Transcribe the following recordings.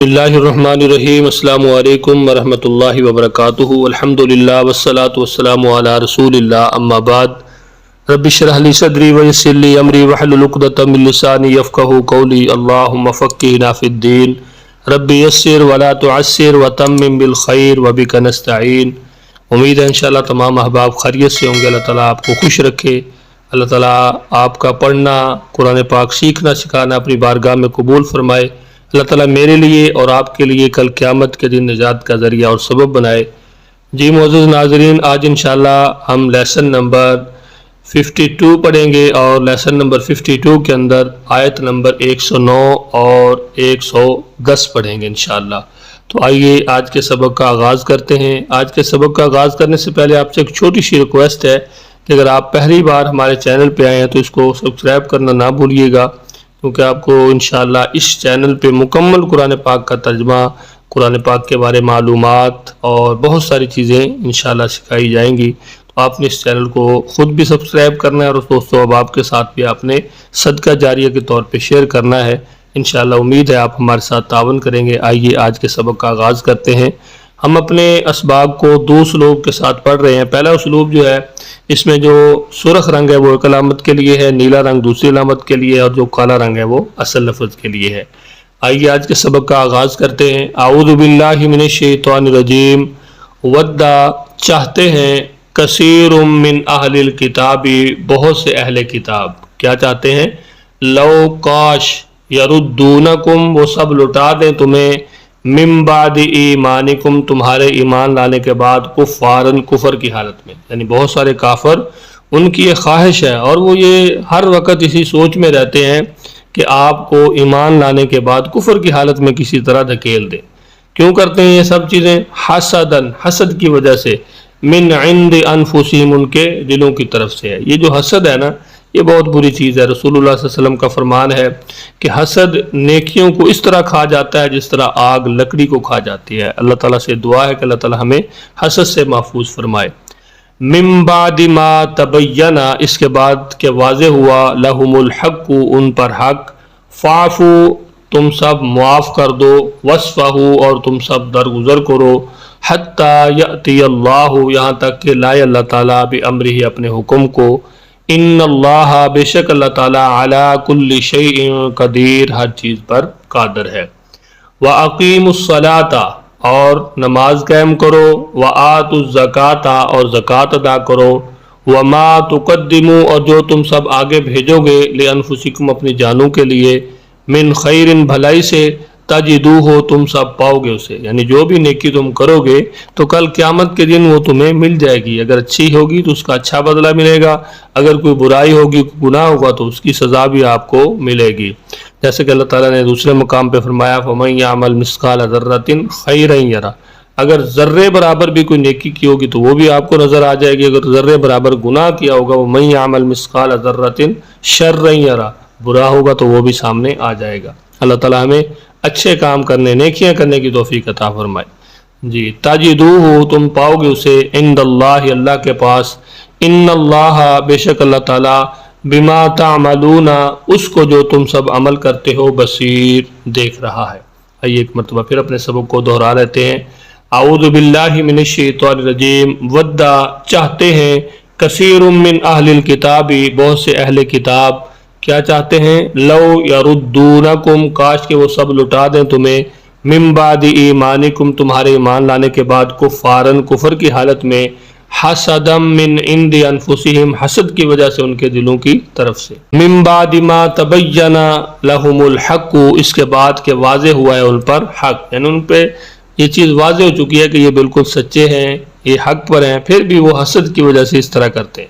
اللہ الرحمن الرحیم السلام علیکم ورحمۃ اللہ وبرکاتہ الحمد للہ والصلاة والسلام علی رسول اللہ اما بعد رب اشرح لی صدری ویسر لی امری واحلل عقدۃ من لسانی یفقہوا قولی اللہم فقہنا فی الدین رب یسر ولا تعسر وتمم بالخیر وبک نستعین۔ امید ہے انشاءاللہ تمام احباب خیریت سے ہوں گے۔ اللہ تعالیٰ آپ کو خوش رکھے۔ اللہ تعالیٰ آپ کا پڑھنا، قرآن پاک سیکھنا سکھانا اپنی بارگاہ میں قبول فرمائے۔ اللہ تعالیٰ میرے لیے اور آپ کے لیے کل قیامت کے دن نجات کا ذریعہ اور سبب بنائے۔ جی معزز ناظرین، آج انشاءاللہ ہم لیسن نمبر 52 پڑھیں گے اور لیسن نمبر 52 کے اندر آیت نمبر 109 اور 110 پڑھیں گے انشاءاللہ۔ تو آئیے آج کے سبق کا آغاز کرتے ہیں۔ آج کے سبق کا آغاز کرنے سے پہلے آپ سے ایک چھوٹی سی ریکویسٹ ہے کہ اگر آپ پہلی بار ہمارے چینل پہ آئے ہیں تو اس کو سبسکرائب کرنا نہ بھولیے گا، کیونکہ آپ کو انشاءاللہ اس چینل پہ مکمل قرآن پاک کا ترجمہ، قرآن پاک کے بارے معلومات اور بہت ساری چیزیں انشاءاللہ سکھائی جائیں گی۔ تو آپ نے اس چینل کو خود بھی سبسکرائب کرنا ہے اور دوستوں احباب کے ساتھ بھی آپ نے صدقہ جاریہ کے طور پہ شیئر کرنا ہے۔ انشاءاللہ امید ہے آپ ہمارے ساتھ تعاون کریں گے۔ آئیے آج کے سبق کا آغاز کرتے ہیں۔ ہم اپنے اسباق کو دو اسلوب کے ساتھ پڑھ رہے ہیں۔ پہلا اسلوب جو ہے، اس میں جو سرخ رنگ ہے وہ ایک علامت کے لیے ہے، نیلا رنگ دوسری علامت کے لیے، اور جو کالا رنگ ہے وہ اصل لفظ کے لیے ہے۔ آئیے آج کے سبق کا آغاز کرتے ہیں۔ اعوذ باللہ من الشیطان الرجیم۔ ودّا چاہتے ہیں، کثیر من اہل الکتاب بہت سے اہل کتاب کیا چاہتے ہیں، لو کاش یردونکم وہ سب لٹا دیں تمہیں، من بعد ایمانکم تمہارے ایمان لانے کے بعد، کفارن کفر کی حالت میں، یعنی بہت سارے کافر ان کی یہ خواہش ہے اور وہ یہ ہر وقت اسی سوچ میں رہتے ہیں کہ آپ کو ایمان لانے کے بعد کفر کی حالت میں کسی طرح دھکیل دیں۔ کیوں کرتے ہیں یہ سب چیزیں؟ حسدن حسد کی وجہ سے، من عند انفسہم ان کے دلوں کی طرف سے ہے۔ یہ جو حسد ہے نا، یہ بہت بری چیز ہے۔ رسول اللہ صلی اللہ علیہ وسلم کا فرمان ہے کہ حسد نیکیوں کو اس طرح کھا جاتا ہے جس طرح آگ لکڑی کو کھا جاتی ہے۔ اللہ تعالیٰ سے دعا ہے کہ اللہ تعالیٰ ہمیں حسد سے محفوظ فرمائے۔ من بعد ما تبین اس کے بعد کہ واضح ہوا، لہم الحق ان پر حق، فاعفو تم سب معاف کر دو، وصفحوا اور تم سب درگزر کرو، حتی یأتی اللہ یہاں تک کہ لائے اللہ تعالیٰ بامرہ اپنے حکم کو، ان اللہ بے شک اللہ تعالیٰ علی کل شیء قدیر ہر چیز پر قادر ہے۔ وَأَقِیمُوا الصَّلَاةَ اور نماز قائم کرو، وَآتُوا الزَّکَاةَ اور زکوٰۃ ادا کرو، وَمَا تُقَدِّمُوا اور جو تم سب آگے بھیجو گے، لِأَنفُسِکُم اپنی جانوں کے لیے، من خیر بھلائی سے، تجدوہ تم سب پاؤ گے اسے، یعنی جو بھی نیکی تم کرو گے تو کل قیامت کے دن وہ تمہیں مل جائے گی۔ اگر اچھی ہوگی تو اس کا اچھا بدلہ ملے گا، اگر کوئی برائی ہوگی، کوئی گناہ ہوگا تو اس کی سزا بھی آپ کو ملے گی۔ جیسے کہ اللہ تعالیٰ نے دوسرے مقام پہ فرمایا، فَمَن يَعْمَلْ مِثْقَالَ ذَرَّةٍ خَيْرًا يَرَهُ اگر ذرے برابر بھی کوئی نیکی کی ہوگی تو وہ بھی آپ کو نظر آ جائے گی، اگر ذرے برابر گناہ کیا ہوگا، وَمَن يَعْمَلْ مِثْقَالَ ذَرَّةٍ شَرًّا يَرَهُ برا ہوگا تو وہ بھی سامنے آ جائے گا۔ اللہ تعالیٰ ہمیں اچھے کام کرنے، نیکیاں کرنے کی توفیق عطا فرمائے۔ جی، تجدوہ تم پاؤ گے اسے، عند اللہ اللہ کے پاس، ان اللہ بے شک اللہ تعالیٰ، بما تعملون اس کو جو تم سب عمل کرتے ہو، بصیر دیکھ رہا ہے۔ آئیے ایک مرتبہ پھر اپنے سبق کو دہرا لیتے ہیں۔ اعوذ باللہ من الشیطان الرجیم۔ ودّا چاہتے ہیں، کثیر من اہل الکتاب بہت سے اہل کتاب کیا چاہتے ہیں، لو یردونکم کاش کہ وہ سب لٹا دیں تمہیں، من بعد ایمانکم تمہارے ایمان لانے کے بعد، کفارن کفر کی حالت میں، حسدا من عند انفسہم حسد کی وجہ سے ان کے دلوں کی طرف سے، من بعد ما تبین لہم الحق اس کے بعد کہ واضح ہوا ہے ان پر حق، یعنی ان پہ یہ چیز واضح ہو چکی ہے کہ یہ بالکل سچے ہیں، یہ حق پر ہیں، پھر بھی وہ حسد کی وجہ سے اس طرح کرتے ہیں۔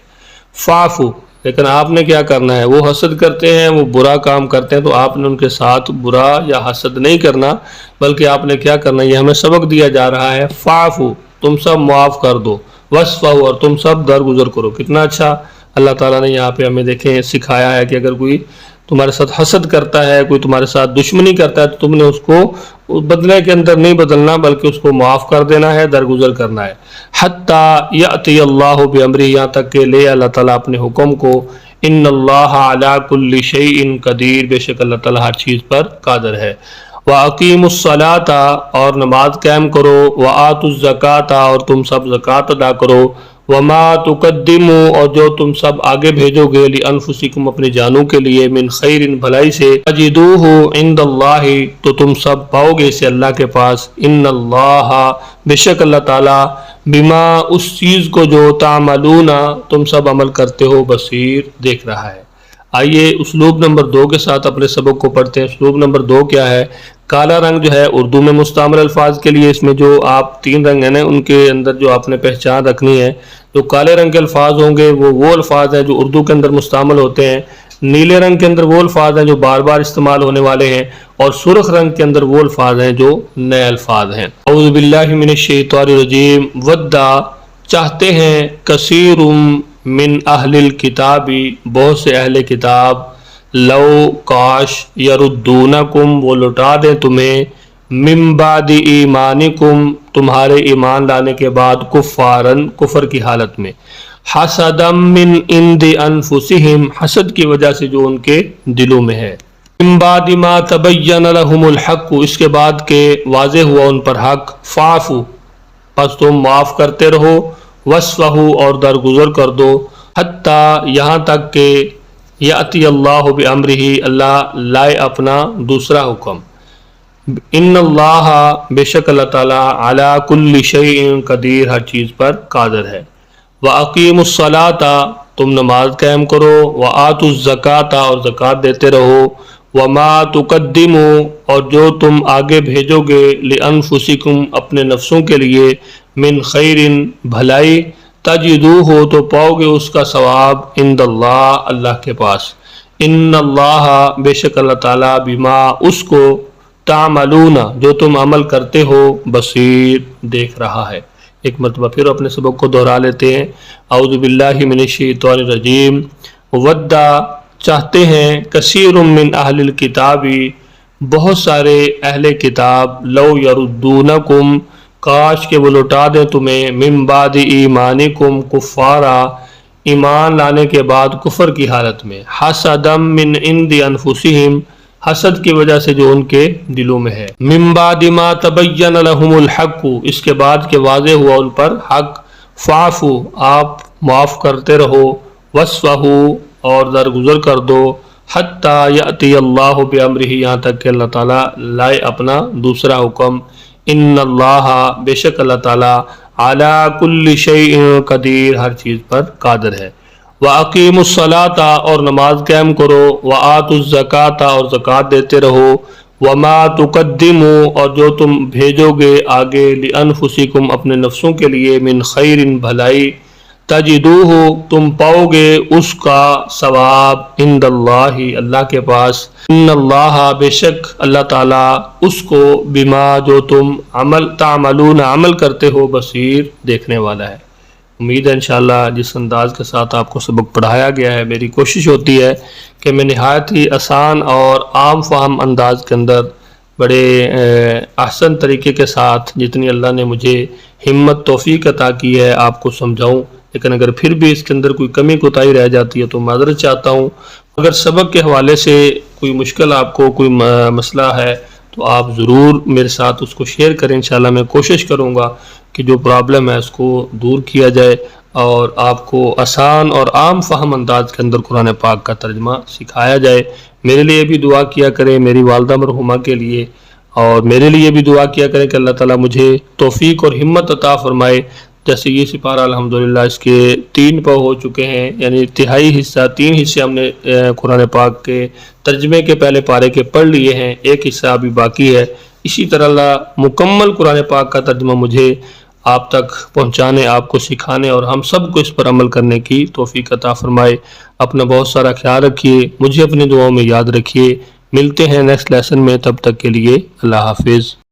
فاعفو لیکن آپ نے کیا کرنا ہے، وہ حسد کرتے ہیں، وہ برا کام کرتے ہیں تو آپ نے ان کے ساتھ برا یا حسد نہیں کرنا، بلکہ آپ نے کیا کرنا، یہ ہمیں سبق دیا جا رہا ہے، فاعفو تم سب معاف کر دو، وصفحوا اور تم سب درگزر کرو۔ کتنا اچھا اللہ تعالیٰ نے یہاں پہ ہمیں دیکھیں سکھایا ہے کہ اگر کوئی تمہارے ساتھ حسد کرتا ہے، کوئی تمہارے ساتھ دشمنی کرتا ہے تو تم نے اس کو بدلے کے اندر نہیں بدلنا، بلکہ اس کو معاف کر دینا ہے، درگزر کرنا ہے۔ حتی یأتی اللہ بامرہ یہاں تک کہ لے اللہ تعالیٰ اپنے حکم کو، ان اللہ علی کل شیء قدیر بے شک اللہ تعالیٰ ہر چیز پر قادر ہے۔ وَأَقِيمُوا الصَّلَاةَ اور نماز قائم کرو، وَآتُوا الزَّكَاةَ اور تم سب زکوٰۃ ادا کرو، وَمَا تُقَدِّمُوا اور جو تم سب آگے بھیجو گے لِأَنفُسِكُمْ اپنی جانوں کے لیے من خیر بھلائی سے تجدوہ عند اللہ تو تم سب پاؤ گے اسے اللہ کے پاس، ان اللہ بے شک اللہ تعالیٰ بما اس چیز کو جو تعملون تم سب عمل کرتے ہو بصیر دیکھ رہا ہے۔ آئیے اسلوب نمبر 2 کے ساتھ اپنے سبق کو پڑھتے ہیں۔ اسلوب نمبر 2 کیا ہے؟ کالا رنگ جو ہے اردو میں مستعمل الفاظ کے لیے، اس میں جو آپ 3 رنگ ہیں نا ان کے اندر جو آپ نے پہچان رکھنی ہے، جو کالے رنگ کے الفاظ ہوں گے وہ الفاظ ہیں جو اردو کے اندر مستعمل ہوتے ہیں، نیلے رنگ کے اندر وہ الفاظ ہیں جو بار بار استعمال ہونے والے ہیں، اور سرخ رنگ کے اندر وہ الفاظ ہیں جو نئے الفاظ ہیں۔ اعوذ باللہ من الشیطان الرجیم۔ ودّا چاہتے ہیں، کثیر من اہل الکتاب بہت سے اہل کتاب، لو کاش، یردونکم وہ لوٹا دیں تمہیں، من بعد ایمانکم تمہارے ایمان لانے کے بعد، کفارن کفر کی حالت میں، حسدا من عند انفسہم حسد کی وجہ سے جو ان کے دلوں میں ہے، من بعد ما تبین لہم الحق اس کے بعد کہ واضح ہوا ان پر حق، فاعفو پس تم معاف کرتے رہو، وصفحوا اور درگزر کر دو، حتی یہاں تک کہ یاتی اللہ بامرہ اللہ لائے اپنا دوسرا حکم، ان اللہ بے شک اللہ تعالیٰ علی کل شیء قدیر ہر چیز پر قادر ہے، وَأَقِيمُوا الصَّلَاةَ تم نماز قائم کرو، وَآتُوا الزَّكَاةَ اور زکوٰۃ دیتے رہو، وَمَا تُقَدِّمُوا اور جو تم آگے بھیجو گے لِأَنفُسِكُمْ اپنے نفسوں کے لیے، من خیر بھلائی، تجدوہ تو پاؤ گے اس کا ثواب، عند اللہ اللہ کے پاس، ان اللہ بے شک اللہ تعالیٰ بما اس کو تعملون جو تم عمل کرتے ہو بصیر دیکھ رہا ہے۔ ایک مرتبہ پھر اپنے سبق کو دہرا لیتے ہیں۔ اعوذ باللہ من الشیطان الرجیم۔ ودّا چاہتے ہیں، کثیر من اہل الکتاب بہت سارے اہل کتاب، لو یردونکم کاش کہ وہ لوٹا دیں تمہیں، من بعد ایمانکم کفارا ایمان لانے کے بعد کفر کی حالت میں، حسدا من عند انفسہم حسد کی وجہ سے جو ان کے دلوں میں ہے، من بعد ما تبین لہم الحق اس کے بعد کہ واضح ہوا ان پر حق، فاعفو آپ معاف کرتے رہو، وصفحوا اور درگزر کر دو، حتی یاتی اللہ بامرہ یہاں تک کہ اللہ تعالیٰ لائے اپنا دوسرا حکم، ان اللہ بے شک اللہ تعالیٰ علی کل شیء قدیر ہر چیز پر قادر ہے، وَأَقِيمُوا الصَّلَاةَ اور نماز قائم کرو، وَآتُوا الزَّكَاةَ اور زکوٰۃ دیتے رہو، وَمَا تُقَدِّمُوا اور جو تم بھیجو گے آگے لِأَنفُسِكُمْ اپنے نفسوں کے لیے، من خیر بھلائی، تجدوہ تم پاؤ گے اس کا ثواب، عند اللہ اللہ کے پاس، ان اللہ بے شک اللہ تعالیٰ اس کو بما جو تم تعملون عمل کرتے ہو بصیر دیکھنے والا ہے۔ امید ہے انشاءاللہ جس انداز کے ساتھ آپ کو سبق پڑھایا گیا ہے، میری کوشش ہوتی ہے کہ میں نہایت ہی آسان اور عام فہم انداز کے اندر بڑے احسن طریقے کے ساتھ جتنی اللہ نے مجھے ہمت توفیق عطا کی ہے آپ کو سمجھاؤں، لیکن اگر پھر بھی اس کے اندر کوئی کمی کوتاہی رہ جاتی ہے تو معذرت چاہتا ہوں۔ اگر سبق کے حوالے سے کوئی مشکل آپ کو کوئی مسئلہ ہے تو آپ ضرور میرے ساتھ اس کو شیئر کریں، انشاءاللہ میں کوشش کروں گا کہ جو پرابلم ہے اس کو دور کیا جائے اور آپ کو آسان اور عام فہم انداز کے اندر قرآن پاک کا ترجمہ سکھایا جائے۔ میرے لیے بھی دعا کیا کریں، میری والدہ مرحومہ کے لیے، اور میرے لیے بھی دعا کیا کریں کہ اللہ تعالیٰ مجھے توفیق اور ہمت عطا فرمائے۔ جیسے یہ سپارہ الحمدللہ اس کے 3 پاؤ ہو چکے ہیں، یعنی تہائی حصہ 3 حصے ہم نے قرآن پاک کے ترجمے کے پہلے پارے کے پڑھ لیے ہیں، ایک حصہ ابھی باقی ہے۔ اسی طرح اللہ مکمل قرآن پاک کا ترجمہ مجھے آپ تک پہنچانے، آپ کو سکھانے اور ہم سب کو اس پر عمل کرنے کی توفیق عطا فرمائے۔ اپنا بہت سارا خیال رکھیے، مجھے اپنی دعاؤں میں یاد رکھیے۔ ملتے ہیں نیکسٹ لیسن میں، تب تک کے لیے اللہ حافظ۔